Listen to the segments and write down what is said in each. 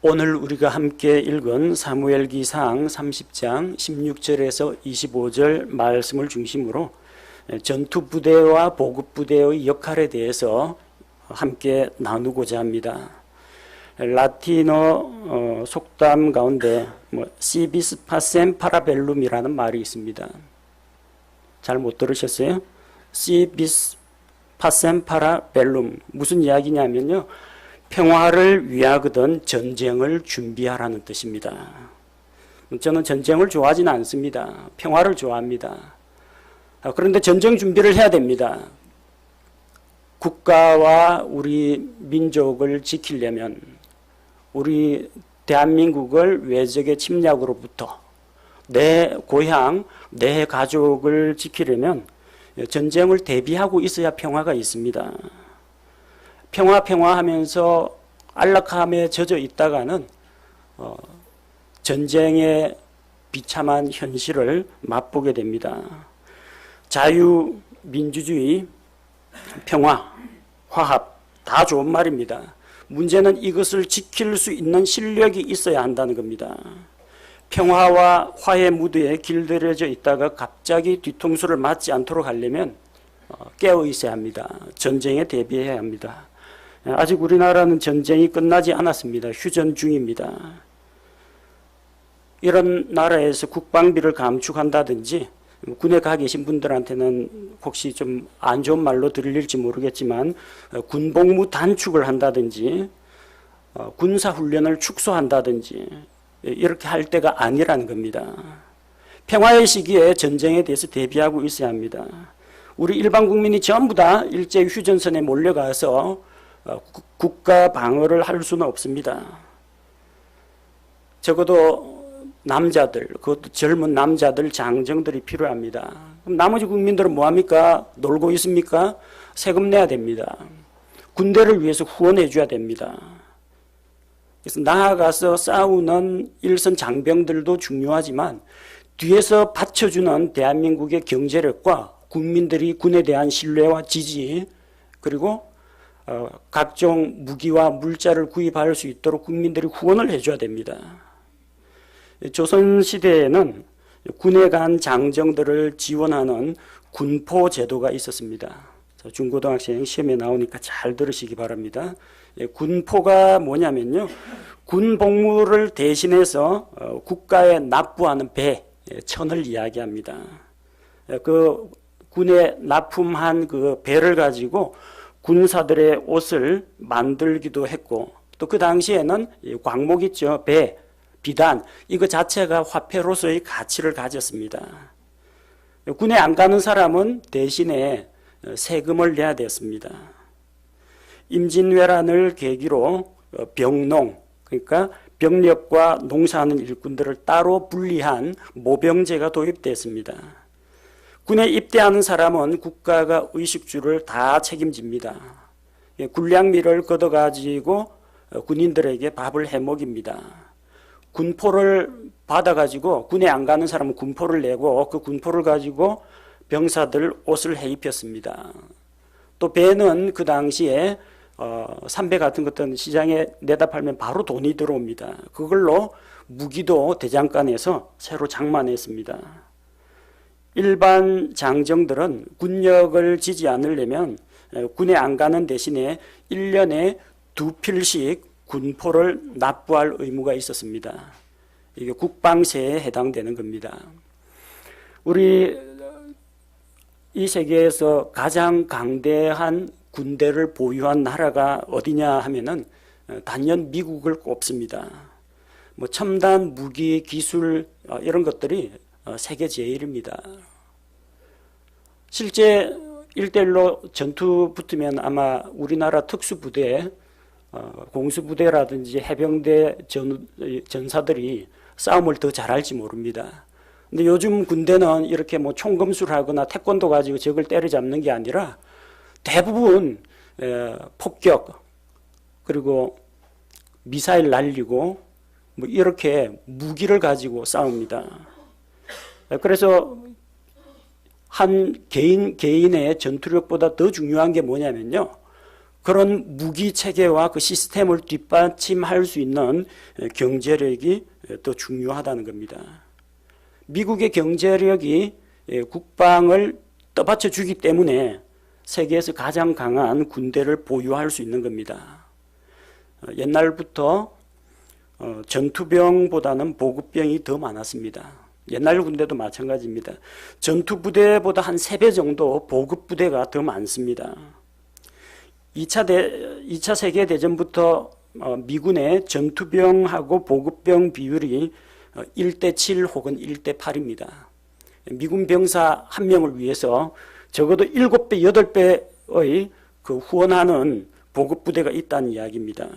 오늘 우리가 함께 읽은 사무엘기상 30장 16절에서 25절 말씀을 중심으로 전투부대와 보급부대의 역할에 대해서 함께 나누고자 합니다. 라틴어 속담 가운데 시비스 파셈 파라벨룸이라는 말이 있습니다. 잘 못 들으셨어요? 시비스 파셈 파라벨룸, 무슨 이야기냐면요, 평화를 위하거든 전쟁을 준비하라는 뜻입니다. 저는 전쟁을 좋아하지는 않습니다. 평화를 좋아합니다. 그런데 전쟁 준비를 해야 됩니다. 국가와 우리 민족을 지키려면, 우리 대한민국을 외적의 침략으로부터, 내 고향, 내 가족을 지키려면 전쟁을 대비하고 있어야 평화가 있습니다. 평화 하면서 안락함에 젖어 있다가는 전쟁의 비참한 현실을 맛보게 됩니다. 자유, 민주주의, 평화, 화합 다 좋은 말입니다. 문제는 이것을 지킬 수 있는 실력이 있어야 한다는 겁니다. 평화와 화해 무드에 길들여져 있다가 갑자기 뒤통수를 맞지 않도록 하려면 깨어 있어야 합니다. 전쟁에 대비해야 합니다. 아직 우리나라는 전쟁이 끝나지 않았습니다. 휴전 중입니다. 이런 나라에서 국방비를 감축한다든지, 군에 가 계신 분들한테는 혹시 좀 안 좋은 말로 들릴지 모르겠지만 군복무 단축을 한다든지 군사훈련을 축소한다든지 이렇게 할 때가 아니라는 겁니다. 평화의 시기에 전쟁에 대해서 대비하고 있어야 합니다. 우리 일반 국민이 전부 다 일제 휴전선에 몰려가서 국가 방어를 할 수는 없습니다. 적어도 남자들, 그것도 젊은 남자들, 장정들이 필요합니다. 그럼 나머지 국민들은 뭐합니까? 놀고 있습니까? 세금 내야 됩니다. 군대를 위해서 후원해 줘야 됩니다. 그래서 나아가서 싸우는 일선 장병들도 중요하지만 뒤에서 받쳐주는 대한민국의 경제력과 국민들이 군에 대한 신뢰와 지지, 그리고 각종 무기와 물자를 구입할 수 있도록 국민들이 후원을 해줘야 됩니다. 조선시대에는 군에 간 장정들을 지원하는 군포 제도가 있었습니다. 중고등학생 시험에 나오니까 잘 들으시기 바랍니다. 군포가 뭐냐면요, 군 복무를 대신해서 국가에 납부하는 배, 천을 이야기합니다. 그 군에 납품한 그 배를 가지고 군사들의 옷을 만들기도 했고, 또 그 당시에는 광목 있죠, 배, 비단, 이거 자체가 화폐로서의 가치를 가졌습니다. 군에 안 가는 사람은 대신에 세금을 내야 되었습니다. 임진왜란을 계기로 병농, 그러니까 병력과 농사하는 일꾼들을 따로 분리한 모병제가 도입됐습니다. 군에 입대하는 사람은 국가가 의식주를 다 책임집니다. 군량미를 걷어가지고 군인들에게 밥을 해먹입니다. 군포를 받아가지고 군에 안 가는 사람은 군포를 내고 그 군포를 가지고 병사들 옷을 해입혔습니다. 또 배는 그 당시에 삼배 같은 것들은 시장에 내다 팔면 바로 돈이 들어옵니다. 그걸로 무기도 대장간에서 새로 장만했습니다. 일반 장정들은 군력을 지지 않으려면 군에 안 가는 대신에 1년에 2필씩 군포를 납부할 의무가 있었습니다. 이게 국방세에 해당되는 겁니다. 우리 이 세계에서 가장 강대한 군대를 보유한 나라가 어디냐 하면은 단연 미국을 꼽습니다. 첨단 무기 기술 이런 것들이 세계 제일입니다. 실제 1대1로 전투 붙으면 아마 우리나라 특수부대, 공수부대라든지 해병대 전사들이 싸움을 더 잘할지 모릅니다. 근데 요즘 군대는 이렇게 총검술하거나 태권도 가지고 적을 때려잡는 게 아니라 대부분 폭격, 그리고 미사일 날리고 이렇게 무기를 가지고 싸웁니다. 그래서 한 개인의 전투력보다 더 중요한 게 뭐냐면요, 그런 무기 체계와 그 시스템을 뒷받침할 수 있는 경제력이 더 중요하다는 겁니다. 미국의 경제력이 국방을 떠받쳐 주기 때문에 세계에서 가장 강한 군대를 보유할 수 있는 겁니다. 옛날부터 전투병보다는 보급병이 더 많았습니다. 옛날 군대도 마찬가지입니다. 전투부대보다 한 3배 정도 보급부대가 더 많습니다. 2차 세계대전부터 미군의 전투병하고 보급병 비율이 1대7 혹은 1대8입니다. 미군 병사 한 명을 위해서 적어도 7배, 8배의 그 후원하는 보급부대가 있다는 이야기입니다.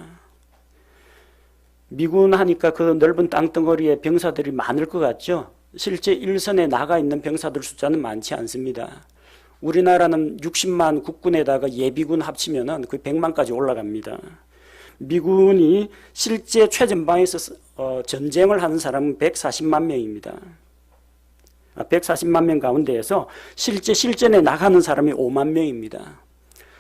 미군 하니까 그 넓은 땅덩어리에 병사들이 많을 것 같죠? 실제 일선에 나가 있는 병사들 숫자는 많지 않습니다. 우리나라는 60만 국군에다가 예비군 합치면은 거의 100만까지 올라갑니다. 미군이 실제 최전방에서 전쟁을 하는 사람은 140만 명입니다. 140만 명 가운데에서 실제 실전에 나가는 사람이 5만 명입니다.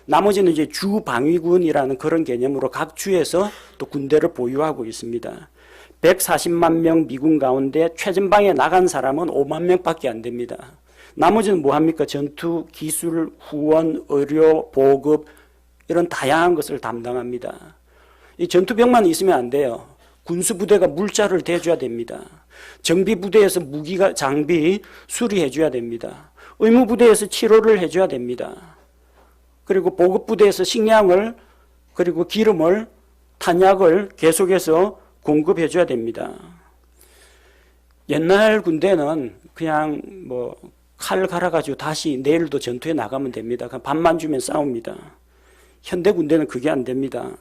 나머지는 이제 주방위군이라는 그런 개념으로 각 주에서 또 군대를 보유하고 있습니다. 140만 명 미군 가운데 최전방에 나간 사람은 5만 명밖에 안 됩니다. 나머지는 뭐합니까? 전투, 기술, 후원, 의료, 보급 이런 다양한 것을 담당합니다. 이 전투병만 있으면 안 돼요. 군수부대가 물자를 대줘야 됩니다. 정비부대에서 무기가 장비 수리해줘야 됩니다. 의무부대에서 치료를 해줘야 됩니다. 그리고 보급부대에서 식량을 그리고 기름을 탄약을 계속해서 공급해줘야 됩니다. 옛날 군대는 그냥 칼 갈아가지고 다시 내일도 전투에 나가면 됩니다. 그냥 밥만 주면 싸웁니다. 현대 군대는 그게 안 됩니다.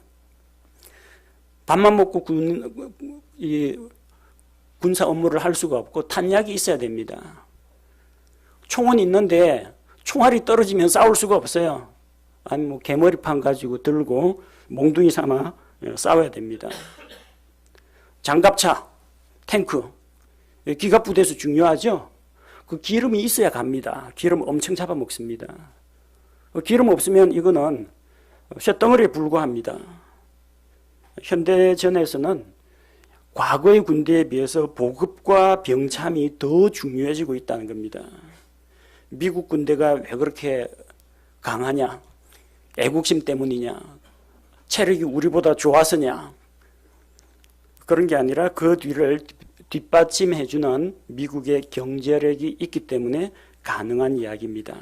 밥만 먹고 군사 업무를 할 수가 없고 탄약이 있어야 됩니다. 총은 있는데 총알이 떨어지면 싸울 수가 없어요. 아니 개머리판 가지고 들고 몽둥이 삼아 싸워야 됩니다. 장갑차, 탱크, 기갑부대에서 중요하죠. 그 기름이 있어야 갑니다. 기름 엄청 잡아먹습니다. 기름 없으면 이거는 쇳덩어리에 불과합니다. 현대전에서는 과거의 군대에 비해서 보급과 병참이 더 중요해지고 있다는 겁니다. 미국 군대가 왜 그렇게 강하냐? 애국심 때문이냐? 체력이 우리보다 좋아서냐? 그런 게 아니라 그 뒤를 뒷받침해주는 미국의 경제력이 있기 때문에 가능한 이야기입니다.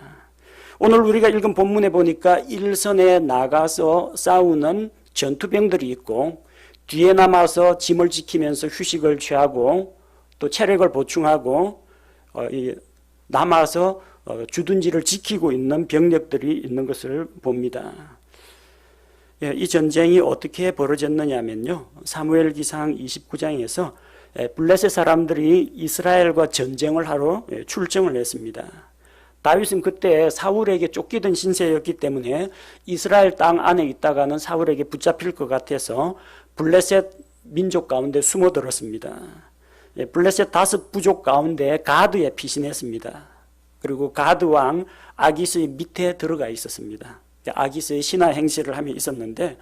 오늘 우리가 읽은 본문에 보니까 일선에 나가서 싸우는 전투병들이 있고 뒤에 남아서 짐을 지키면서 휴식을 취하고 또 체력을 보충하고 남아서 주둔지를 지키고 있는 병력들이 있는 것을 봅니다. 이 전쟁이 어떻게 벌어졌느냐면요. 사무엘기상 29장에서 블레셋 사람들이 이스라엘과 전쟁을 하러 출정을 했습니다. 다윗은 그때 사울에게 쫓기던 신세였기 때문에 이스라엘 땅 안에 있다가는 사울에게 붙잡힐 것 같아서 블레셋 민족 가운데 숨어들었습니다. 블레셋 5 부족 가운데 가드에 피신했습니다. 그리고 가드 왕 아기스의 밑에 들어가 있었습니다. 아기스의 신하 행세를 하며 있었는데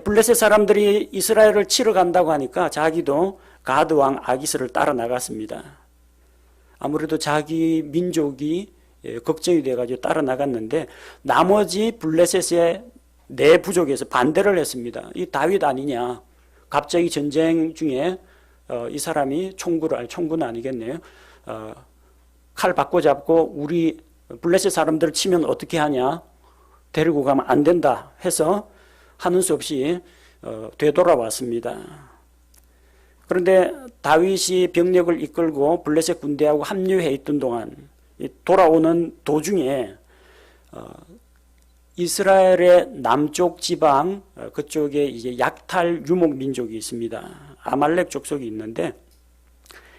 블레셋 사람들이 이스라엘을 치러 간다고 하니까 자기도 가드 왕 아기스를 따라 나갔습니다. 아무래도 자기 민족이 걱정이 돼가지고 따라 나갔는데 나머지 블레셋의 4 부족에서 반대를 했습니다. 이 다윗 아니냐? 갑자기 전쟁 중에 이 사람이 총구는 아니겠네요. 칼 바꿔잡고 우리 블레셋 사람들을 치면 어떻게 하냐? 데리고 가면 안 된다 해서 하는 수 없이 되돌아왔습니다. 그런데 다윗이 병력을 이끌고 블레셋 군대하고 합류해 있던 동안 돌아오는 도중에 이스라엘의 남쪽 지방 그쪽에 이제 약탈 유목 민족이 있습니다. 아말렉 족속이 있는데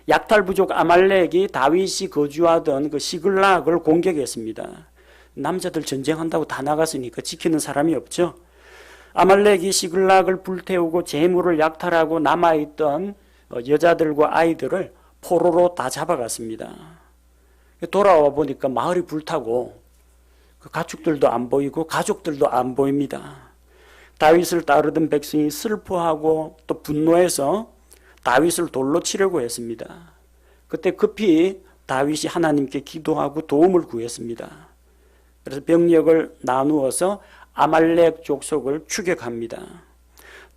약탈 부족 아말렉이 다윗이 거주하던 그 시글락을 공격했습니다. 남자들 전쟁한다고 다 나갔으니까 지키는 사람이 없죠. 아말렉이 시글락을 불태우고 재물을 약탈하고 남아있던 여자들과 아이들을 포로로 다 잡아갔습니다. 돌아와 보니까 마을이 불타고 그 가축들도 안 보이고 가족들도 안 보입니다. 다윗을 따르던 백성이 슬퍼하고 또 분노해서 다윗을 돌로 치려고 했습니다. 그때 급히 다윗이 하나님께 기도하고 도움을 구했습니다. 그래서 병력을 나누어서 아말렉 족속을 추격합니다.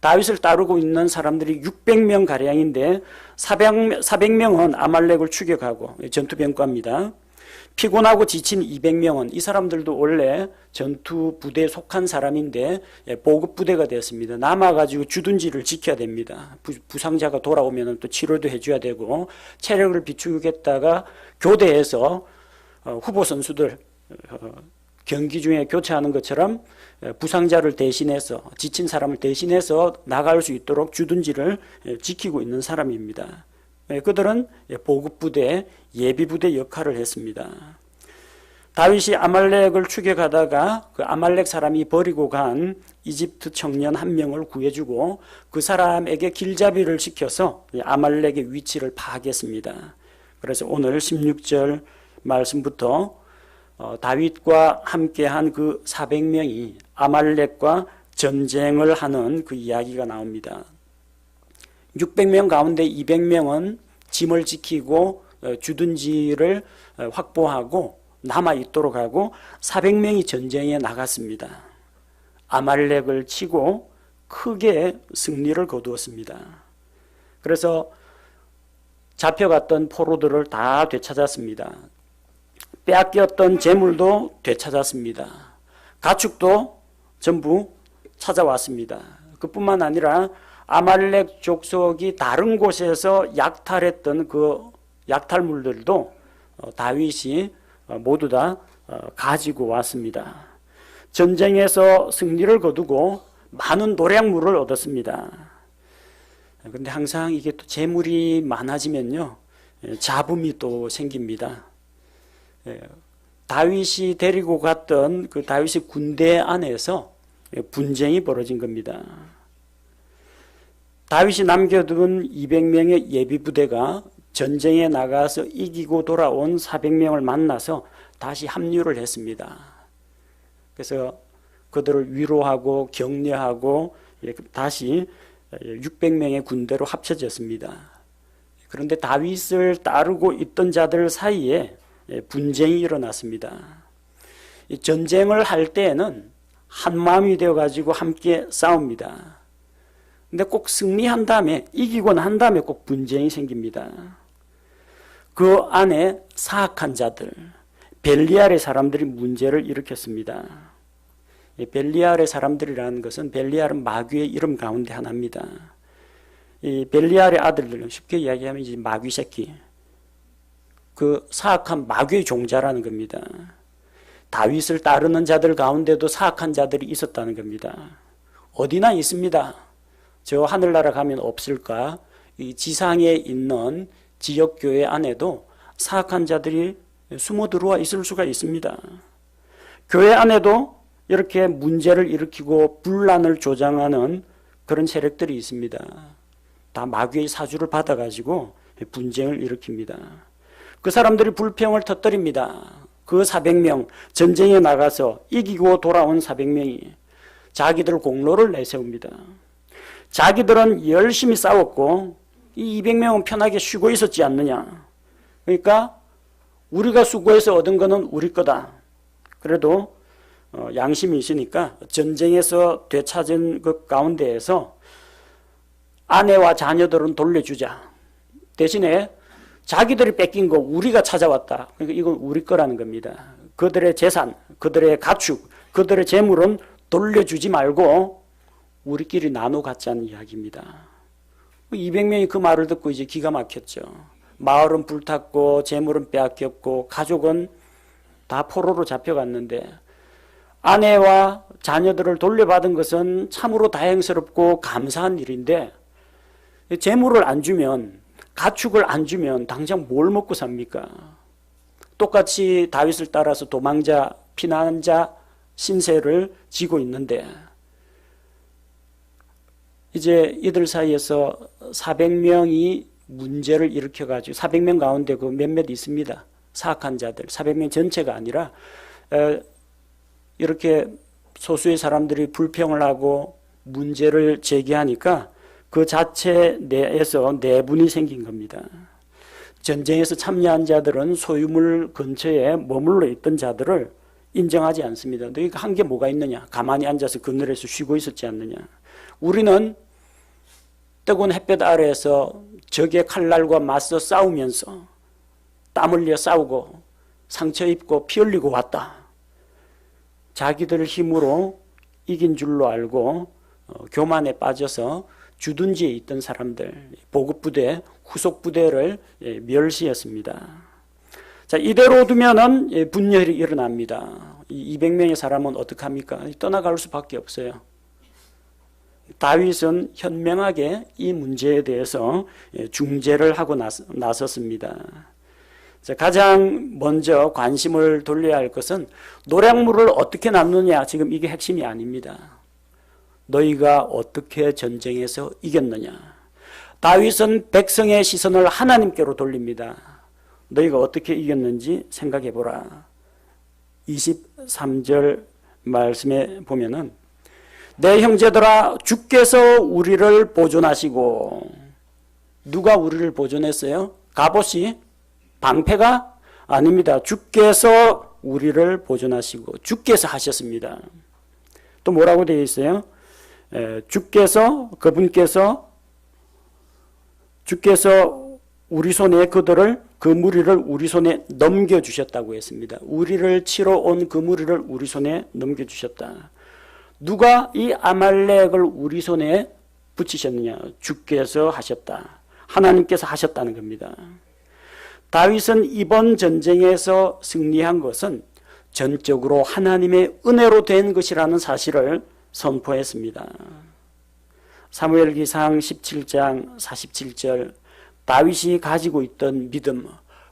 다윗을 따르고 있는 사람들이 600명 가량인데 400명은 아말렉을 추격하고 전투병과입니다. 피곤하고 지친 200명은 이 사람들도 원래 전투 부대에 속한 사람인데 보급 부대가 됐습니다. 남아가지고 주둔지를 지켜야 됩니다. 부상자가 돌아오면 또 치료도 해줘야 되고 체력을 비축했다가 교대에서 후보 선수들 경기 중에 교체하는 것처럼 부상자를 대신해서 지친 사람을 대신해서 나갈 수 있도록 주둔지를 지키고 있는 사람입니다. 그들은 보급부대, 예비부대 역할을 했습니다. 다윗이 아말렉을 추격하다가 그 아말렉 사람이 버리고 간 이집트 청년 한 명을 구해주고 그 사람에게 길잡이를 시켜서 아말렉의 위치를 파악했습니다. 그래서 오늘 16절 말씀부터 다윗과 함께한 그 400명이 아말렉과 전쟁을 하는 그 이야기가 나옵니다. 600명 가운데 200명은 짐을 지키고 주둔지를 확보하고 남아있도록 하고 400명이 전쟁에 나갔습니다. 아말렉을 치고 크게 승리를 거두었습니다. 그래서 잡혀갔던 포로들을 다 되찾았습니다. 빼앗겼던 재물도 되찾았습니다. 가축도 전부 찾아왔습니다. 그뿐만 아니라 아말렉 족속이 다른 곳에서 약탈했던 그 약탈물들도 다윗이 모두 다 가지고 왔습니다. 전쟁에서 승리를 거두고 많은 노량물을 얻었습니다. 그런데 항상 이게 또 재물이 많아지면요, 잡음이 또 생깁니다. 다윗이 데리고 갔던 그 다윗의 군대 안에서 분쟁이 벌어진 겁니다. 다윗이 남겨둔 200명의 예비부대가 전쟁에 나가서 이기고 돌아온 400명을 만나서 다시 합류를 했습니다. 그래서 그들을 위로하고 격려하고 다시 600명의 군대로 합쳐졌습니다. 그런데 다윗을 따르고 있던 자들 사이에 분쟁이 일어났습니다. 전쟁을 할 때에는 한 마음이 되어가지고 함께 싸웁니다. 근데 꼭 승리한 다음에, 이기고 난 다음에 꼭 분쟁이 생깁니다. 그 안에 사악한 자들, 벨리알의 사람들이 문제를 일으켰습니다. 벨리알의 사람들이라는 것은, 벨리알은 마귀의 이름 가운데 하나입니다. 이 벨리알의 아들들은 쉽게 이야기하면 이제 마귀 새끼, 그 사악한 마귀의 종자라는 겁니다. 다윗을 따르는 자들 가운데도 사악한 자들이 있었다는 겁니다. 어디나 있습니다. 저 하늘나라 가면 없을까? 이 지상에 있는 지역교회 안에도 사악한 자들이 숨어 들어와 있을 수가 있습니다. 교회 안에도 이렇게 문제를 일으키고 분란을 조장하는 그런 세력들이 있습니다. 다 마귀의 사주를 받아가지고 분쟁을 일으킵니다. 그 사람들이 불평을 터뜨립니다. 그 400명, 전쟁에 나가서 이기고 돌아온 400명이 자기들 공로를 내세웁니다. 자기들은 열심히 싸웠고 이 200명은 편하게 쉬고 있었지 않느냐. 그러니까 우리가 수고해서 얻은 거는 우리 거다. 그래도 양심이 있으니까 전쟁에서 되찾은 그 가운데에서 아내와 자녀들은 돌려주자. 대신에 자기들이 뺏긴 거 우리가 찾아왔다. 그러니까 이건 우리 거라는 겁니다. 그들의 재산, 그들의 가축, 그들의 재물은 돌려주지 말고 우리끼리 나눠 갖자는 이야기입니다. 200명이 그 말을 듣고 이제 기가 막혔죠. 마을은 불탔고 재물은 빼앗겼고 가족은 다 포로로 잡혀갔는데 아내와 자녀들을 돌려받은 것은 참으로 다행스럽고 감사한 일인데 재물을 안 주면, 가축을 안 주면 당장 뭘 먹고 삽니까? 똑같이 다윗을 따라서 도망자, 피난자 신세를 지고 있는데 이제 이들 사이에서 400명이 문제를 일으켜가지고 400명 가운데 그 몇몇 있습니다. 사악한 자들, 400명 전체가 아니라 이렇게 소수의 사람들이 불평을 하고 문제를 제기하니까 그 자체 내에서 내분이 생긴 겁니다. 전쟁에서 참여한 자들은 소유물 근처에 머물러 있던 자들을 인정하지 않습니다. 너희가 한 게 뭐가 있느냐? 가만히 앉아서 그늘에서 쉬고 있었지 않느냐? 우리는 뜨거운 햇볕 아래에서 적의 칼날과 맞서 싸우면서 땀 흘려 싸우고 상처 입고 피 흘리고 왔다. 자기들 힘으로 이긴 줄로 알고 교만에 빠져서 주둔지에 있던 사람들, 보급부대, 후속부대를 멸시했습니다. 자, 이대로 두면은 분열이 일어납니다. 200명의 사람은 어떡합니까? 떠나갈 수밖에 없어요. 다윗은 현명하게 이 문제에 대해서 중재를 하고 나섰습니다. 자, 가장 먼저 관심을 돌려야 할 것은 노략물을 어떻게 나누느냐, 지금 이게 핵심이 아닙니다. 너희가 어떻게 전쟁에서 이겼느냐. 다윗은 백성의 시선을 하나님께로 돌립니다. 너희가 어떻게 이겼는지 생각해 보라. 23절 말씀에 보면은 내 형제들아 주께서 우리를 보존하시고, 누가 우리를 보존했어요? 갑옷이? 방패가? 아닙니다. 주께서 우리를 보존하시고, 주께서 하셨습니다. 또 뭐라고 되어 있어요? 주께서 우리 손에 그 무리를 우리 손에 넘겨주셨다고 했습니다. 우리를 치러 온 그 무리를 우리 손에 넘겨주셨다. 누가 이 아말렉을 우리 손에 붙이셨느냐? 주께서 하셨다. 하나님께서 하셨다는 겁니다. 다윗은 이번 전쟁에서 승리한 것은 전적으로 하나님의 은혜로 된 것이라는 사실을 선포했습니다. 사무엘기상 17장 47절, 다윗이 가지고 있던 믿음,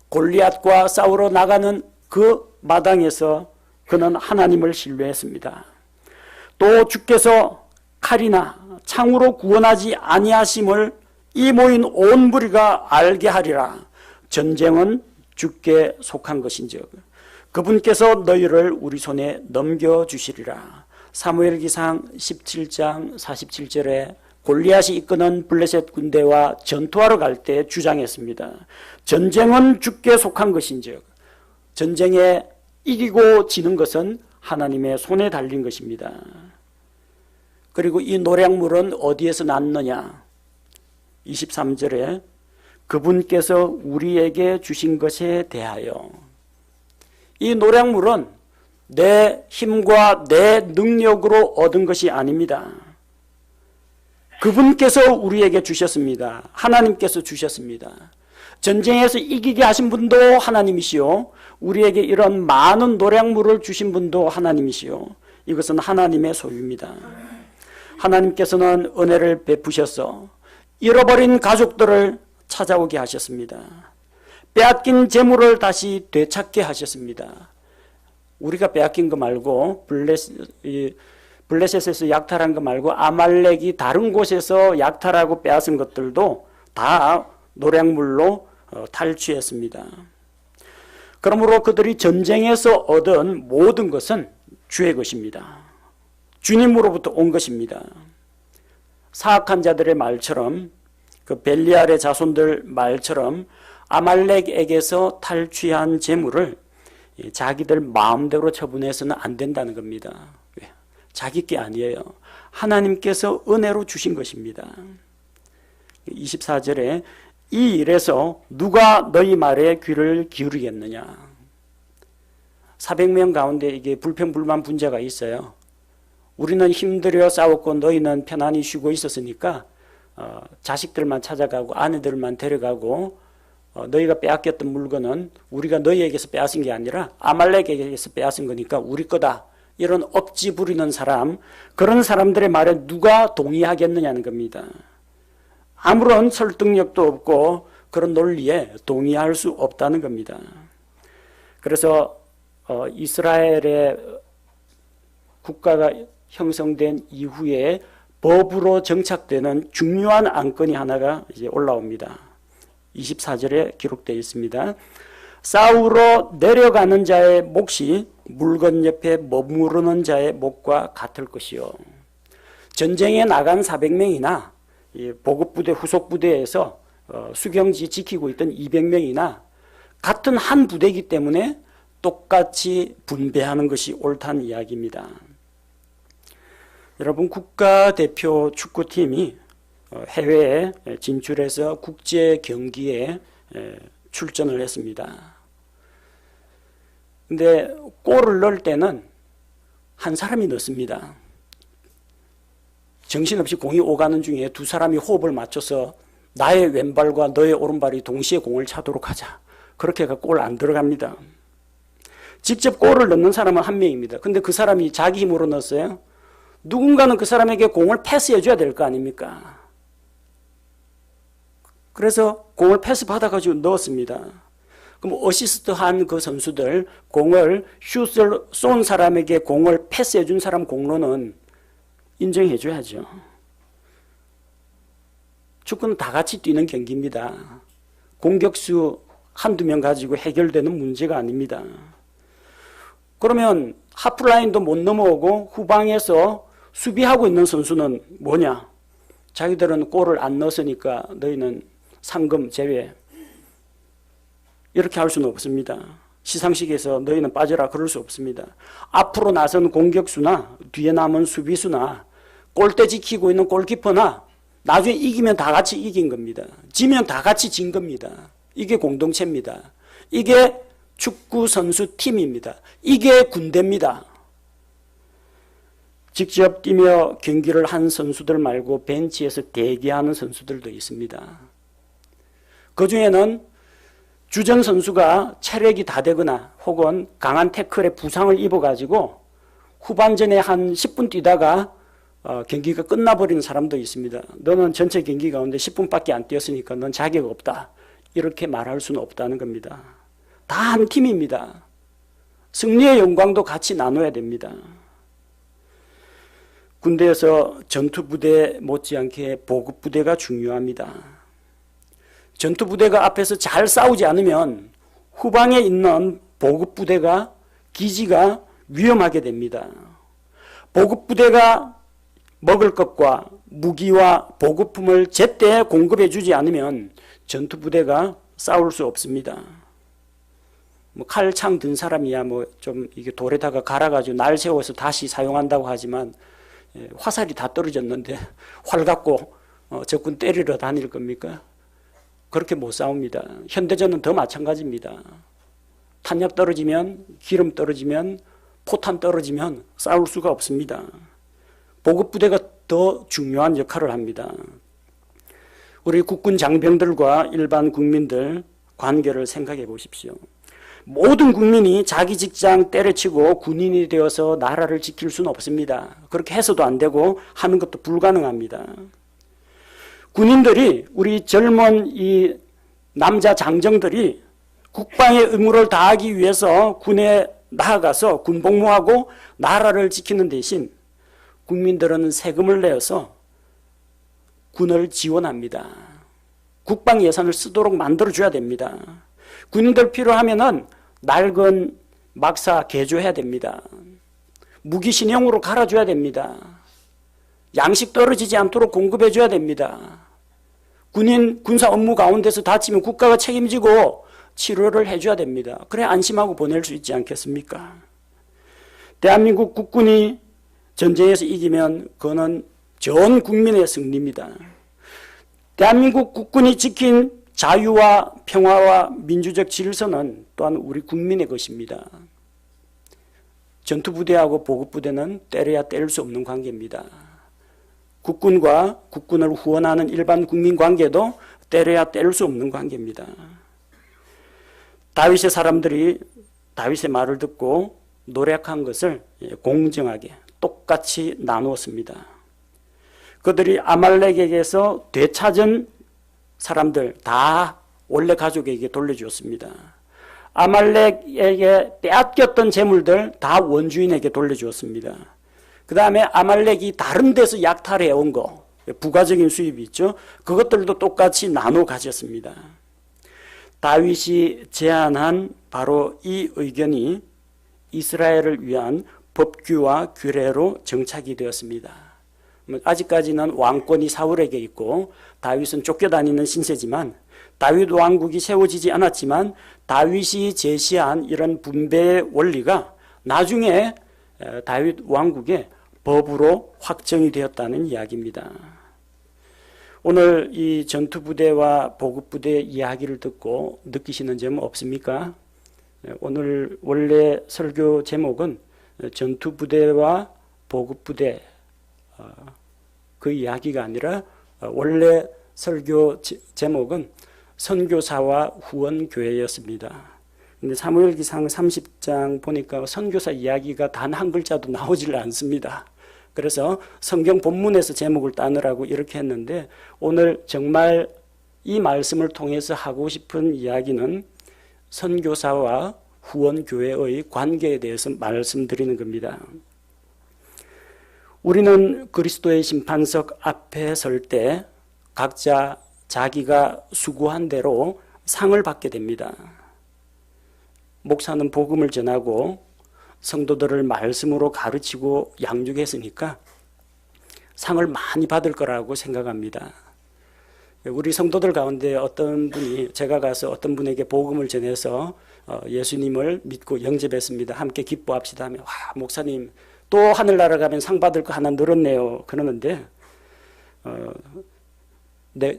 골리앗과 싸우러 나가는 그 마당에서 그는 하나님을 신뢰했습니다. 또 주께서 칼이나 창으로 구원하지 아니하심을 이 모인 온 무리가 알게 하리라. 전쟁은 주께 속한 것인즉 그분께서 너희를 우리 손에 넘겨주시리라. 사무엘기상 17장 47절에 골리앗이 이끄는 블레셋 군대와 전투하러 갈 때 주장했습니다. 전쟁은 주께 속한 것인즉 전쟁에 이기고 지는 것은 하나님의 손에 달린 것입니다. 그리고 이 노략물은 어디에서 났느냐? 23절에 그분께서 우리에게 주신 것에 대하여. 이 노략물은 내 힘과 내 능력으로 얻은 것이 아닙니다. 그분께서 우리에게 주셨습니다. 하나님께서 주셨습니다. 전쟁에서 이기게 하신 분도 하나님이시요, 우리에게 이런 많은 노략물을 주신 분도 하나님이시요, 이것은 하나님의 소유입니다. 하나님께서는 은혜를 베푸셔서 잃어버린 가족들을 찾아오게 하셨습니다. 빼앗긴 재물을 다시 되찾게 하셨습니다. 우리가 빼앗긴 거 말고 블레셋에서 약탈한 거 말고 아말렉이 다른 곳에서 약탈하고 빼앗은 것들도 다 노략물로 탈취했습니다. 그러므로 그들이 전쟁에서 얻은 모든 것은 주의 것입니다. 주님으로부터 온 것입니다. 사악한 자들의 말처럼, 그 벨리알의 자손들 말처럼 아말렉에게서 탈취한 재물을 자기들 마음대로 처분해서는 안 된다는 겁니다. 자기 게 아니에요. 하나님께서 은혜로 주신 것입니다. 24절에 이 일에서 누가 너희 말에 귀를 기울이겠느냐? 400명 가운데 이게 불평불만 분자가 있어요. 우리는 힘들여 싸웠고 너희는 편안히 쉬고 있었으니까 자식들만 찾아가고 아내들만 데려가고 너희가 빼앗겼던 물건은 우리가 너희에게서 빼앗은 게 아니라 아말렉에게서 빼앗은 거니까 우리 거다. 이런 억지 부리는 사람, 그런 사람들의 말에 누가 동의하겠느냐는 겁니다. 아무런 설득력도 없고 그런 논리에 동의할 수 없다는 겁니다. 그래서 이스라엘의 국가가 형성된 이후에 법으로 정착되는 중요한 안건이 하나가 이제 올라옵니다. 24절에 기록되어 있습니다. 싸우러 내려가는 자의 몫이 물건 옆에 머무르는 자의 몫과 같을 것이요. 전쟁에 나간 400명이나 보급부대, 후속부대에서 수경지 지키고 있던 200명이나 같은 한 부대이기 때문에 똑같이 분배하는 것이 옳다는 이야기입니다. 여러분, 국가대표 축구팀이 해외에 진출해서 국제 경기에 출전을 했습니다. 근데 골을 넣을 때는 한 사람이 넣습니다. 정신없이 공이 오가는 중에 두 사람이 호흡을 맞춰서 나의 왼발과 너의 오른발이 동시에 공을 차도록 하자. 그렇게 해서 골 안 들어갑니다. 직접 골을 넣는 사람은 한 명입니다. 근데 그 사람이 자기 힘으로 넣었어요. 누군가는 그 사람에게 공을 패스해 줘야 될 거 아닙니까? 그래서 공을 패스 받아가지고 넣었습니다. 그럼 어시스트 한 그 선수들, 공을 슛을 쏜 사람에게 공을 패스해 준 사람 공로는 인정해 줘야죠. 축구는 다 같이 뛰는 경기입니다. 공격수 한두 명 가지고 해결되는 문제가 아닙니다. 그러면 하프라인도 못 넘어오고 후방에서 수비하고 있는 선수는 뭐냐? 자기들은 골을 안 넣었으니까 너희는 상금 제외. 이렇게 할 수는 없습니다. 시상식에서 너희는 빠져라 그럴 수 없습니다. 앞으로 나선 공격수나 뒤에 남은 수비수나 골대 지키고 있는 골키퍼나 나중에 이기면 다 같이 이긴 겁니다. 지면 다 같이 진 겁니다. 이게 공동체입니다. 이게 축구 선수 팀입니다. 이게 군대입니다. 직접 뛰며 경기를 한 선수들 말고 벤치에서 대기하는 선수들도 있습니다. 그 중에는 주전 선수가 체력이 다 되거나 혹은 강한 태클에 부상을 입어가지고 후반전에 한 10분 뛰다가 경기가 끝나버리는 사람도 있습니다. 너는 전체 경기 가운데 10분밖에 안 뛰었으니까 넌 자격 없다. 이렇게 말할 수는 없다는 겁니다. 다 한 팀입니다. 승리의 영광도 같이 나눠야 됩니다. 군대에서 전투부대 못지않게 보급부대가 중요합니다. 전투부대가 앞에서 잘 싸우지 않으면 후방에 있는 보급부대가 기지가 위험하게 됩니다. 보급부대가 먹을 것과 무기와 보급품을 제때 공급해 주지 않으면 전투부대가 싸울 수 없습니다. 칼, 창 든 사람이야 좀 이게 돌에다가 갈아가지고 날 세워서 다시 사용한다고 하지만 화살이 다 떨어졌는데 활 갖고 적군 때리러 다닐 겁니까? 그렇게 못 싸웁니다. 현대전은 더 마찬가지입니다. 탄약 떨어지면, 기름 떨어지면, 포탄 떨어지면 싸울 수가 없습니다. 보급부대가 더 중요한 역할을 합니다. 우리 국군 장병들과 일반 국민들 관계를 생각해 보십시오. 모든 국민이 자기 직장 때려치고 군인이 되어서 나라를 지킬 수는 없습니다. 그렇게 해서도 안 되고 하는 것도 불가능합니다. 군인들이, 우리 젊은 이 남자 장정들이 국방의 의무를 다하기 위해서 군에 나아가서 군복무하고 나라를 지키는 대신 국민들은 세금을 내어서 군을 지원합니다. 국방 예산을 쓰도록 만들어줘야 됩니다. 군인들 필요하면은 낡은 막사 개조해야 됩니다. 무기 신형으로 갈아줘야 됩니다. 양식 떨어지지 않도록 공급해줘야 됩니다. 군인 군사 업무 가운데서 다치면 국가가 책임지고 치료를 해줘야 됩니다. 그래 안심하고 보낼 수 있지 않겠습니까? 대한민국 국군이 전쟁에서 이기면 그거는 전 국민의 승리입니다. 대한민국 국군이 지킨 자유와 평화와 민주적 질서는 또한 우리 국민의 것입니다. 전투부대하고 보급부대는 때려야 뗄 수 없는 관계입니다. 국군과 국군을 후원하는 일반 국민 관계도 때려야 뗄 수 없는 관계입니다. 다윗의 사람들이 다윗의 말을 듣고 노력한 것을 공정하게 똑같이 나누었습니다. 그들이 아말렉에게서 되찾은 사람들 다 원래 가족에게 돌려주었습니다. 아말렉에게 빼앗겼던 재물들 다 원주인에게 돌려주었습니다. 그 다음에 아말렉이 다른 데서 약탈해온 거, 부가적인 수입이 있죠. 그것들도 똑같이 나눠 가졌습니다. 다윗이 제안한 바로 이 의견이 이스라엘을 위한 법규와 규례로 정착이 되었습니다. 아직까지는 왕권이 사울에게 있고 다윗은 쫓겨다니는 신세지만 다윗 왕국이 세워지지 않았지만 다윗이 제시한 이런 분배의 원리가 나중에 다윗 왕국의 법으로 확정이 되었다는 이야기입니다. 오늘 이 전투부대와 보급부대의 이야기를 듣고 느끼시는 점 없습니까? 오늘 원래 설교 제목은 전투부대와 보급부대 그 이야기가 아니라 원래 설교 제목은 선교사와 후원교회였습니다. 근데 사무엘기상 30장 보니까 선교사 이야기가 단 한 글자도 나오질 않습니다. 그래서 성경 본문에서 제목을 따느라고 이렇게 했는데 오늘 정말 이 말씀을 통해서 하고 싶은 이야기는 선교사와 후원교회의 관계에 대해서 말씀드리는 겁니다. 우리는 그리스도의 심판석 앞에 설 때 각자 자기가 수고한 대로 상을 받게 됩니다. 목사는 복음을 전하고 성도들을 말씀으로 가르치고 양육했으니까 상을 많이 받을 거라고 생각합니다. 우리 성도들 가운데 어떤 분이 제가 가서 어떤 분에게 복음을 전해서 예수님을 믿고 영접했습니다. 함께 기뻐합시다 하면 와 목사님 또 하늘나라 가면 상 받을 거 하나 늘었네요. 그러는데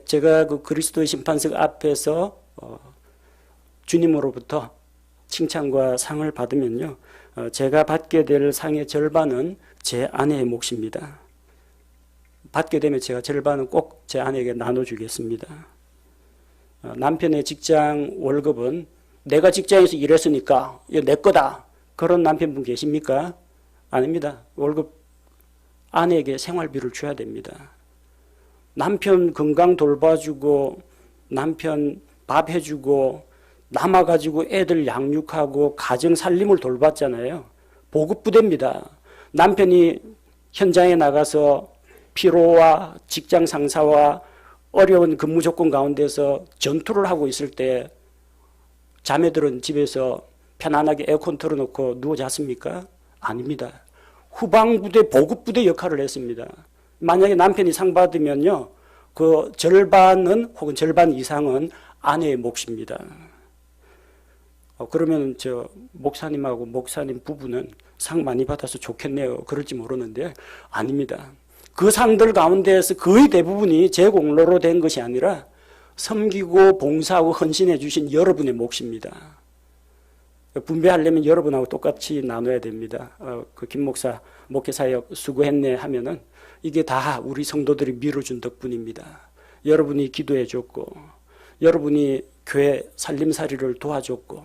제가 그 그리스도의 심판석 앞에서 주님으로부터 칭찬과 상을 받으면요. 제가 받게 될 상의 절반은 제 아내의 몫입니다. 받게 되면 제가 절반은 꼭 제 아내에게 나눠주겠습니다. 남편의 직장 월급은 내가 직장에서 일했으니까 이거 내 거다. 그런 남편분 계십니까? 아닙니다. 월급 아내에게 생활비를 줘야 됩니다. 남편 건강 돌봐주고 남편 밥 해주고 남아가지고 애들 양육하고 가정 살림을 돌봤잖아요. 보급부대입니다. 남편이 현장에 나가서 피로와 직장 상사와 어려운 근무 조건 가운데서 전투를 하고 있을 때 자매들은 집에서 편안하게 에어컨 틀어놓고 누워 잤습니까? 아닙니다. 후방부대, 보급부대 역할을 했습니다. 만약에 남편이 상 받으면요, 그 절반은 혹은 절반 이상은 아내의 몫입니다. 그러면 저 목사님하고 목사님 부부는 상 많이 받아서 좋겠네요. 그럴지 모르는데 아닙니다. 그 상들 가운데에서 거의 대부분이 제 공로로 된 것이 아니라 섬기고 봉사하고 헌신해 주신 여러분의 몫입니다. 분배하려면 여러분하고 똑같이 나눠야 됩니다. 그 김 목사 목회사역 수고했네 하면은 이게 다 우리 성도들이 밀어준 덕분입니다. 여러분이 기도해 줬고 여러분이 교회 살림살이를 도와줬고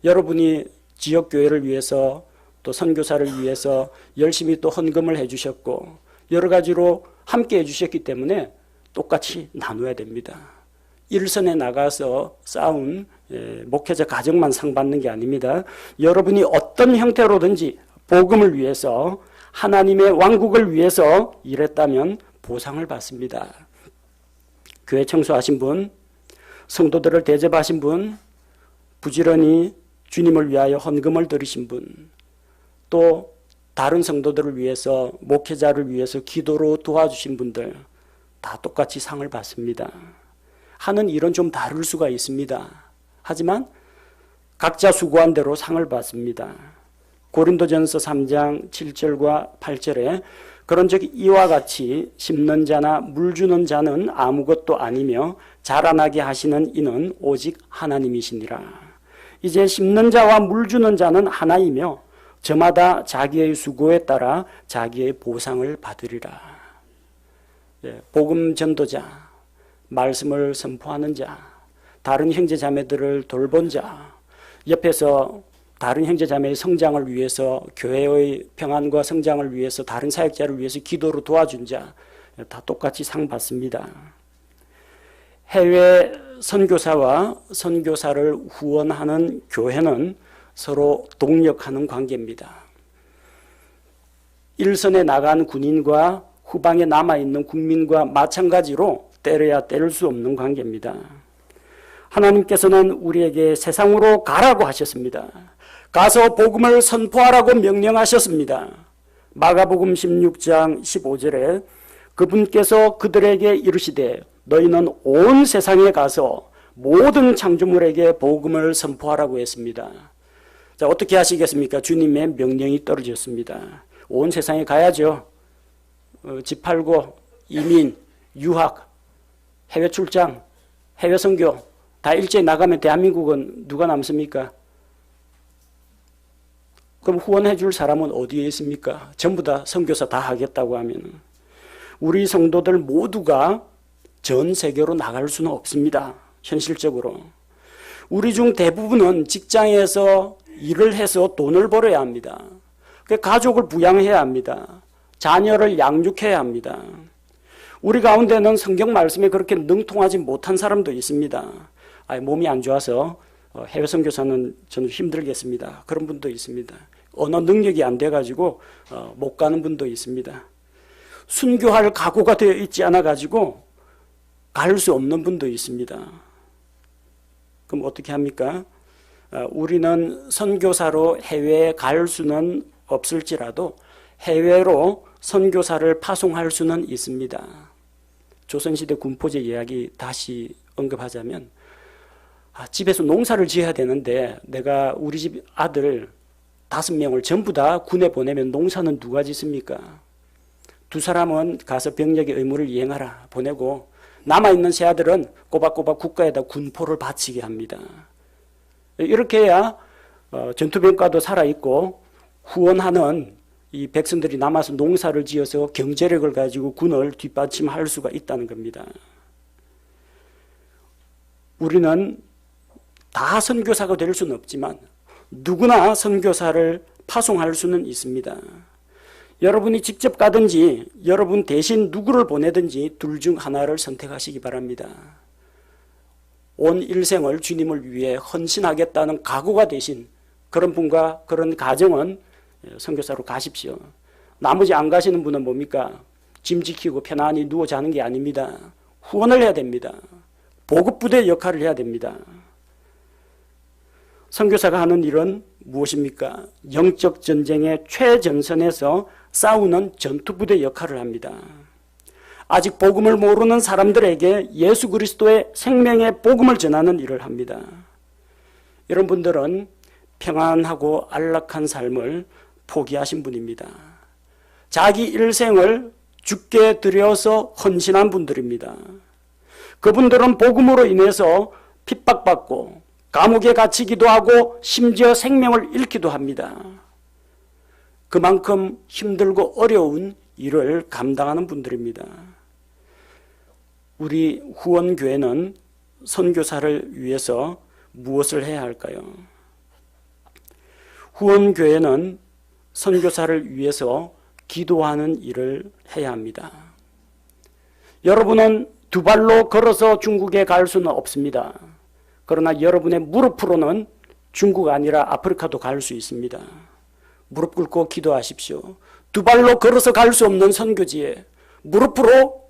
여러분이 지역교회를 위해서 또 선교사를 위해서 열심히 또 헌금을 해주셨고 여러 가지로 함께 해주셨기 때문에 똑같이 나눠야 됩니다. 일선에 나가서 싸운 목회자 가정만 상 받는 게 아닙니다. 여러분이 어떤 형태로든지 복음을 위해서 하나님의 왕국을 위해서 일했다면 보상을 받습니다. 교회 청소하신 분, 성도들을 대접하신 분, 부지런히 주님을 위하여 헌금을 드리신 분, 또 다른 성도들을 위해서 목회자를 위해서 기도로 도와주신 분들 다 똑같이 상을 받습니다. 하는 일은 좀 다를 수가 있습니다. 하지만 각자 수고한 대로 상을 받습니다. 고린도전서 3장 7절과 8절에 그런즉 이와 같이 심는 자나 물 주는 자는 아무것도 아니며 자라나게 하시는 이는 오직 하나님이시니라. 이제 심는 자와 물 주는 자는 하나이며 저마다 자기의 수고에 따라 자기의 보상을 받으리라. 복음 전도자, 말씀을 선포하는 자, 다른 형제 자매들을 돌본 자, 옆에서 다른 형제 자매의 성장을 위해서 교회의 평안과 성장을 위해서 다른 사역자를 위해서 기도로 도와준 자 다 똑같이 상 받습니다. 해외 선교사와 선교사를 후원하는 교회는 서로 동력하는 관계입니다. 일선에 나간 군인과 후방에 남아있는 국민과 마찬가지로 때려야 때릴 수 없는 관계입니다. 하나님께서는 우리에게 세상으로 가라고 하셨습니다. 가서 복음을 선포하라고 명령하셨습니다. 마가복음 16장 15절에 그분께서 그들에게 이르시되 너희는 온 세상에 가서 모든 창조물에게 복음을 선포하라고 했습니다. 자, 어떻게 하시겠습니까? 주님의 명령이 떨어졌습니다. 온 세상에 가야죠. 집 팔고 이민, 유학, 해외 출장, 해외 선교 다 일제히 나가면 대한민국은 누가 남습니까? 그럼 후원해 줄 사람은 어디에 있습니까? 전부 다 선교사 다 하겠다고 하면 우리 성도들 모두가 전 세계로 나갈 수는 없습니다. 현실적으로. 우리 중 대부분은 직장에서 일을 해서 돈을 벌어야 합니다. 가족을 부양해야 합니다. 자녀를 양육해야 합니다. 우리 가운데는 성경 말씀에 그렇게 능통하지 못한 사람도 있습니다. 몸이 안 좋아서 해외 선교사는 저는 힘들겠습니다. 그런 분도 있습니다. 언어 능력이 안 돼가지고 못 가는 분도 있습니다. 순교할 각오가 되어 있지 않아가지고 갈 수 없는 분도 있습니다. 그럼 어떻게 합니까? 우리는 선교사로 해외에 갈 수는 없을지라도 해외로 선교사를 파송할 수는 있습니다. 조선시대 군포제 이야기 다시 언급하자면 집에서 농사를 지어야 되는데 내가 우리 집 아들 5명을 전부 다 군에 보내면 농사는 누가 짓습니까? 2사람은 가서 병력의 의무를 이행하라 보내고 남아있는 세 아들은 꼬박꼬박 국가에다 군포를 바치게 합니다. 이렇게 해야 전투병과도 살아있고 후원하는 이 백성들이 남아서 농사를 지어서 경제력을 가지고 군을 뒷받침할 수가 있다는 겁니다. 우리는 다 선교사가 될 수는 없지만 누구나 선교사를 파송할 수는 있습니다. 여러분이 직접 가든지 여러분 대신 누구를 보내든지 둘 중 하나를 선택하시기 바랍니다. 온 일생을 주님을 위해 헌신하겠다는 각오가 되신 그런 분과 그런 가정은 선교사로 가십시오. 나머지 안 가시는 분은 뭡니까? 짐 지키고 편안히 누워 자는 게 아닙니다. 후원을 해야 됩니다. 보급부대 역할을 해야 됩니다. 선교사가 하는 일은 무엇입니까? 영적 전쟁의 최전선에서 싸우는 전투부대 역할을 합니다. 아직 복음을 모르는 사람들에게 예수 그리스도의 생명의 복음을 전하는 일을 합니다. 이런 분들은 평안하고 안락한 삶을 포기하신 분입니다. 자기 일생을 주께 드려서 헌신한 분들입니다. 그분들은 복음으로 인해서 핍박받고 감옥에 갇히기도 하고 심지어 생명을 잃기도 합니다. 그만큼 힘들고 어려운 일을 감당하는 분들입니다. 우리 후원교회는 선교사를 위해서 무엇을 해야 할까요? 후원교회는 선교사를 위해서 기도하는 일을 해야 합니다. 여러분은 2발로 걸어서 중국에 갈 수는 없습니다. 그러나 여러분의 무릎으로는 중국 아니라 아프리카도 갈 수 있습니다. 무릎 꿇고 기도하십시오. 2발로 걸어서 갈 수 없는 선교지에 무릎으로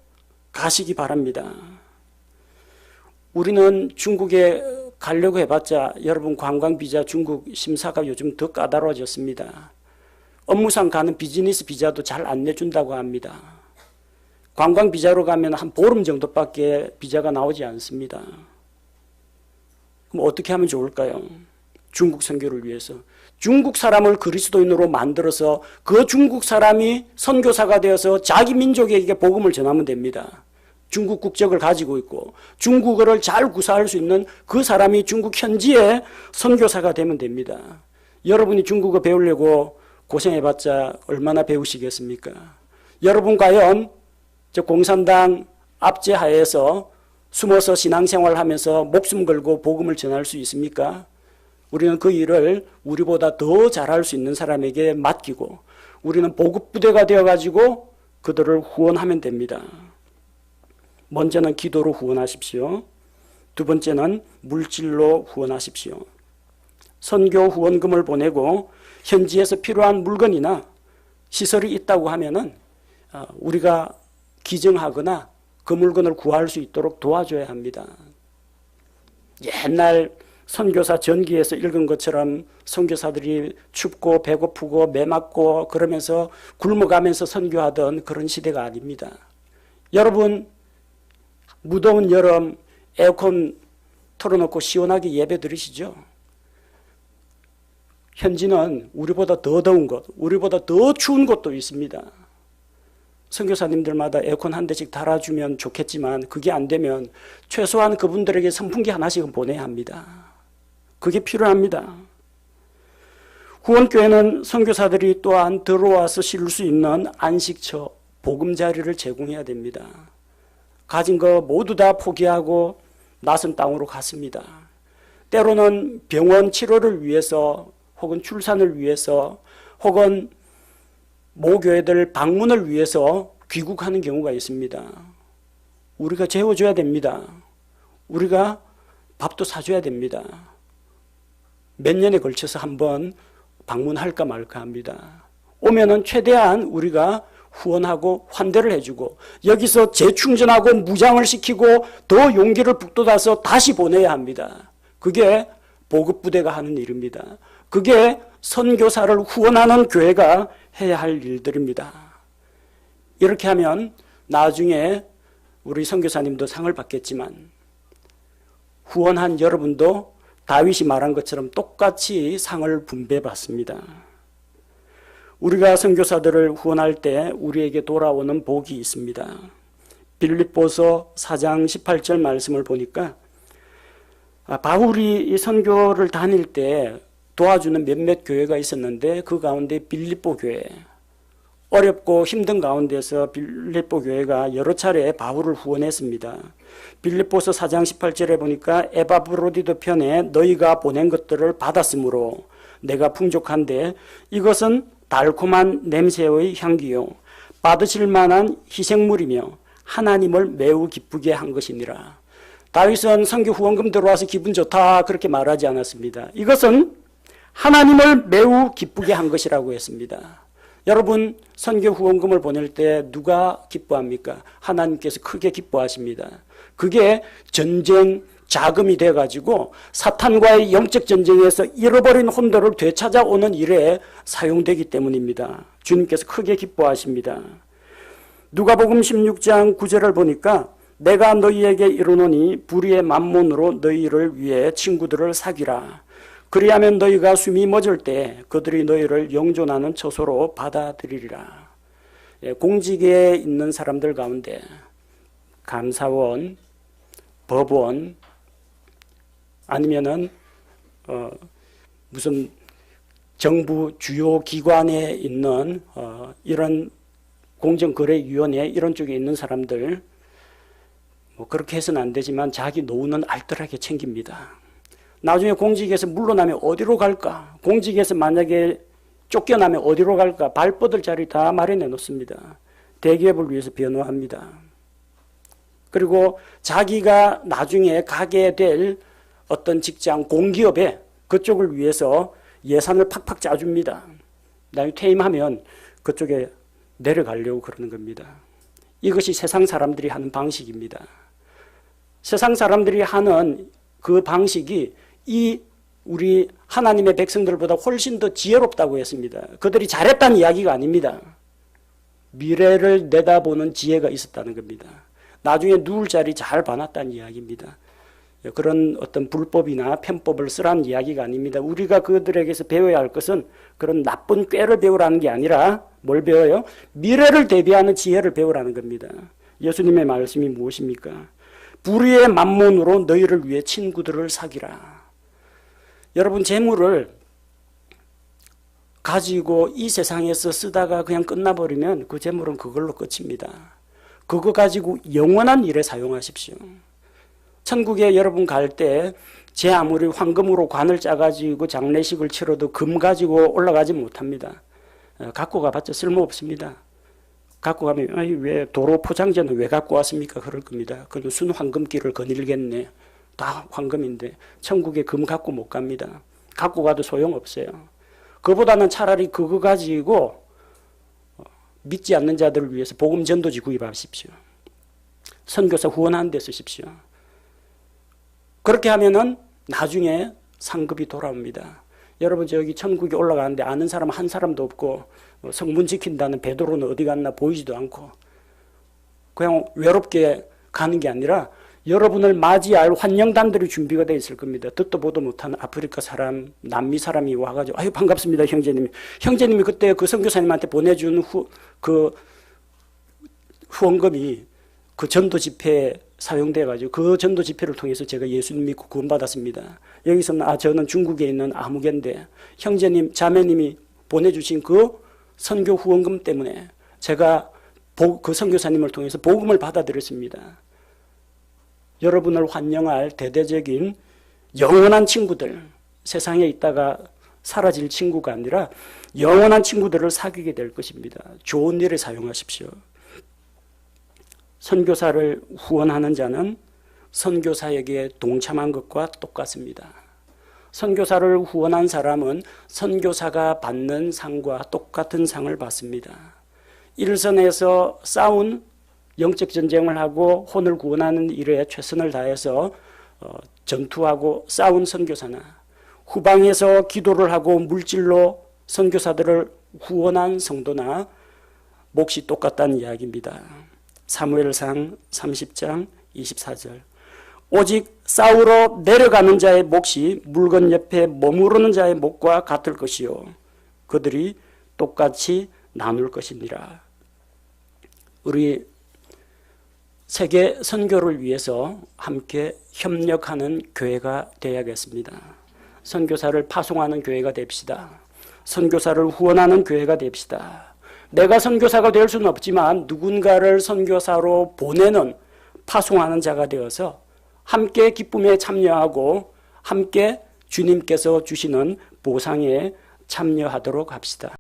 가시기 바랍니다. 우리는 중국에 가려고 해봤자 여러분 관광비자 중국 심사가 요즘 더 까다로워졌습니다. 업무상 가는 비즈니스 비자도 잘 안 내준다고 합니다. 관광비자로 가면 한 보름 정도밖에 비자가 나오지 않습니다. 그럼 어떻게 하면 좋을까요? 중국 선교를 위해서 중국 사람을 그리스도인으로 만들어서 그 중국 사람이 선교사가 되어서 자기 민족에게 복음을 전하면 됩니다. 중국 국적을 가지고 있고 중국어를 잘 구사할 수 있는 그 사람이 중국 현지의 선교사가 되면 됩니다. 여러분이 중국어 배우려고 고생해봤자 얼마나 배우시겠습니까? 여러분 과연 저 공산당 압제하에서 숨어서 신앙생활하면서 목숨 걸고 복음을 전할 수 있습니까? 우리는 그 일을 우리보다 더 잘할 수 있는 사람에게 맡기고 우리는 보급부대가 되어가지고 그들을 후원하면 됩니다. 먼저는 기도로 후원하십시오. 2번째는 물질로 후원하십시오. 선교 후원금을 보내고 현지에서 필요한 물건이나 시설이 있다고 하면은 우리가 기증하거나 그 물건을 구할 수 있도록 도와줘야 합니다. 옛날 선교사 전기에서 읽은 것처럼 선교사들이 춥고 배고프고 매 맞고 그러면서 굶어가면서 선교하던 그런 시대가 아닙니다. 여러분 무더운 여름 에어컨 틀어놓고 시원하게 예배 드리시죠? 현지는 우리보다 더 더운 곳, 우리보다 더 추운 곳도 있습니다. 선교사님들마다 에어컨 한 대씩 달아주면 좋겠지만 그게 안 되면 최소한 그분들에게 선풍기 하나씩은 보내야 합니다. 그게 필요합니다. 후원교회는 선교사들이 또한 들어와서 쉴 수 있는 안식처, 보금자리를 제공해야 됩니다. 가진 거 모두 다 포기하고 낯선 땅으로 갔습니다. 때로는 병원 치료를 위해서 혹은 출산을 위해서 혹은 모교회들 방문을 위해서 귀국하는 경우가 있습니다. 우리가 재워줘야 됩니다. 우리가 밥도 사줘야 됩니다. 몇 년에 걸쳐서 한번 방문할까 말까 합니다. 오면은 최대한 우리가 후원하고 환대를 해주고 여기서 재충전하고 무장을 시키고 더 용기를 북돋아서 다시 보내야 합니다. 그게 보급부대가 하는 일입니다. 그게 선교사를 후원하는 교회가 해야 할 일들입니다. 이렇게 하면 나중에 우리 선교사님도 상을 받겠지만 후원한 여러분도 다윗이 말한 것처럼 똑같이 상을 분배받습니다. 우리가 선교사들을 후원할 때 우리에게 돌아오는 복이 있습니다. 빌립보서 4장 18절 말씀을 보니까 바울이 이 선교를 다닐 때 도와주는 몇몇 교회가 있었는데 그 가운데 빌립보 교회, 어렵고 힘든 가운데서 빌립보 교회가 여러 차례 바울을 후원했습니다. 빌립보서 4장 18절에 보니까 에바브로디도 편에 너희가 보낸 것들을 받았으므로 내가 풍족한데 이것은 달콤한 냄새의 향기요 받으실 만한 희생물이며 하나님을 매우 기쁘게 한 것이니라. 다윗은 선교 후원금 들어와서 기분 좋다 그렇게 말하지 않았습니다. 이것은 하나님을 매우 기쁘게 한 것이라고 했습니다. 여러분 선교 후원금을 보낼 때 누가 기뻐합니까? 하나님께서 크게 기뻐하십니다. 그게 전쟁 자금이 돼가지고 사탄과의 영적 전쟁에서 잃어버린 혼도를 되찾아오는 일에 사용되기 때문입니다. 주님께서 크게 기뻐하십니다. 누가복음 16장 9절을 보니까 내가 너희에게 이르노니 불의의 만몬으로 너희를 위해 친구들을 사귀라. 그리하면 너희가 숨이 멎을 때 그들이 너희를 영존하는 처소로 받아들이리라. 공직에 있는 사람들 가운데 감사원, 법원 아니면은 무슨 정부 주요 기관에 있는 이런 공정거래위원회 이런 쪽에 있는 사람들 뭐 그렇게 해서는 안 되지만 자기 노후는 알뜰하게 챙깁니다. 나중에 공직에서 물러나면 어디로 갈까? 공직에서 만약에 쫓겨나면 어디로 갈까? 발 뻗을 자리 다 마련해 놓습니다. 대기업을 위해서 변호합니다. 그리고 자기가 나중에 가게 될 어떤 직장, 공기업에 그쪽을 위해서 예산을 팍팍 짜줍니다. 나중에 퇴임하면 그쪽에 내려가려고 그러는 겁니다. 이것이 세상 사람들이 하는 방식입니다. 세상 사람들이 하는 그 방식이 이 우리 하나님의 백성들보다 훨씬 더 지혜롭다고 했습니다. 그들이 잘했다는 이야기가 아닙니다. 미래를 내다보는 지혜가 있었다는 겁니다. 나중에 누울 자리 잘 봐놨다는 이야기입니다. 그런 어떤 불법이나 편법을 쓰라는 이야기가 아닙니다. 우리가 그들에게서 배워야 할 것은 그런 나쁜 꾀를 배우라는 게 아니라 뭘 배워요? 미래를 대비하는 지혜를 배우라는 겁니다. 예수님의 말씀이 무엇입니까? 불의의 만몬으로 너희를 위해 친구들을 사귀라. 여러분 재물을 가지고 이 세상에서 쓰다가 그냥 끝나버리면 그 재물은 그걸로 끝입니다. 그거 가지고 영원한 일에 사용하십시오. 천국에 여러분 갈 때 제 아무리 황금으로 관을 짜가지고 장례식을 치러도 금 가지고 올라가지 못합니다. 갖고 가봤자 쓸모없습니다. 갖고 가면 왜 도로 포장재는 왜 갖고 왔습니까? 그럴 겁니다. 그건 순 황금길을 거닐겠네. 다 황금인데 천국에 금 갖고 못 갑니다. 갖고 가도 소용없어요. 그보다는 차라리 그거 가지고 믿지 않는 자들을 위해서 복음 전도지 구입하십시오. 선교사 후원하는 데 쓰십시오. 그렇게 하면은 나중에 상급이 돌아옵니다. 여러분 저기 천국에 올라가는데 아는 사람 한 사람도 없고 성문 지킨다는 베드로는 어디 갔나 보이지도 않고 그냥 외롭게 가는 게 아니라 여러분을 맞이할 환영단들이 준비가 되어 있을 겁니다. 듣도 보도 못한 아프리카 사람, 남미 사람이 와가지고 아유 반갑습니다 형제님. 형제님이 그때 그 선교사님한테 보내준 후원금이 그 전도 집회에 사용돼가지고 그 전도 집회를 통해서 제가 예수님 믿고 구원받았습니다. 여기서는 저는 중국에 있는 아무개인데 형제님, 자매님이 보내주신 그 선교 후원금 때문에 제가 그 선교사님을 통해서 복음을 받아들였습니다. 여러분을 환영할 대대적인 영원한 친구들, 세상에 있다가 사라질 친구가 아니라 영원한 친구들을 사귀게 될 것입니다. 좋은 일에 사용하십시오. 선교사를 후원하는 자는 선교사에게 동참한 것과 똑같습니다. 선교사를 후원한 사람은 선교사가 받는 상과 똑같은 상을 받습니다. 일선에서 싸운 영적 전쟁을 하고 혼을 구원하는 일에 최선을 다해서 전투하고 싸운 선교사나 후방에서 기도를 하고 물질로 선교사들을 후원한 성도나 몫이 똑같다는 이야기입니다. 사무엘상 30장 24절. 오직 싸우러 내려가는 자의 몫이 물건 옆에 머무르는 자의 몫과 같을 것이요 그들이 똑같이 나눌 것이니라. 우리 세계 선교를 위해서 함께 협력하는 교회가 되어야겠습니다. 선교사를 파송하는 교회가 됩시다. 선교사를 후원하는 교회가 됩시다. 내가 선교사가 될 수는 없지만 누군가를 선교사로 보내는 파송하는 자가 되어서 함께 기쁨에 참여하고 함께 주님께서 주시는 보상에 참여하도록 합시다.